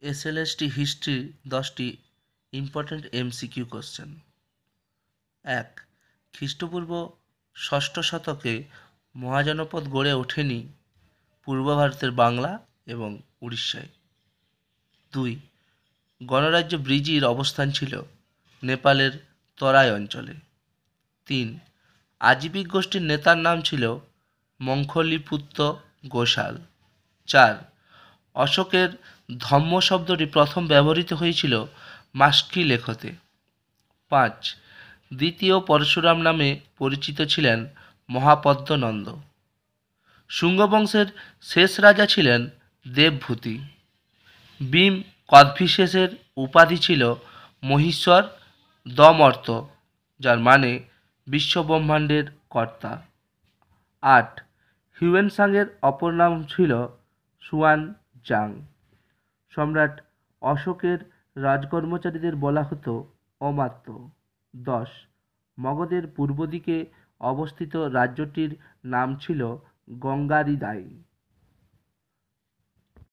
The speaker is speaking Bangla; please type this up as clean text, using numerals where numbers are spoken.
এসএলএসটি হিস্ট্রি 10টি ইম্পর্ট্যান্ট এমসিকিউ কোশ্চেন। 1. খ্রিস্টপূর্ব ষষ্ঠ শতকে মহাজনপদ গড়ে ওঠেনি পূর্ব ভারতের বাংলা এবং উড়িষ্যায়। 2. গণরাজ্য ব্রিজির অবস্থান ছিল নেপালের তরাই অঞ্চলে। 3. আজীবিক গোষ্ঠীর নেতার নাম ছিল মঙ্খলিপুত্র গোসাল। 4. অশোকের ধম্ম শব্দটি প্রথম ব্যবহৃত হয়েছিল মাস্কি লেখতে। 5. দ্বিতীয় পরশুরাম নামে পরিচিত ছিলেন মহাপদ্মনন্দ। শুঙ্গ বংশের শেষ রাজা ছিলেন দেবভূতি। ভীম কোদভিশেসের উপাধি ছিল মহীশ্বর দমর্ত, যার মানে বিশ্বব্রহ্মাণ্ডের কর্তা। 8. হিউয়েনসাংয়ের অপর নাম ছিল সুয়ান জাং। সম্রাট অশোকের রাজকর্মচারীদের বলা হতো অমাত্য। 10. মগধের পূর্ব দিকে অবস্থিত রাজ্যটির নাম ছিল গঙ্গারিদাই।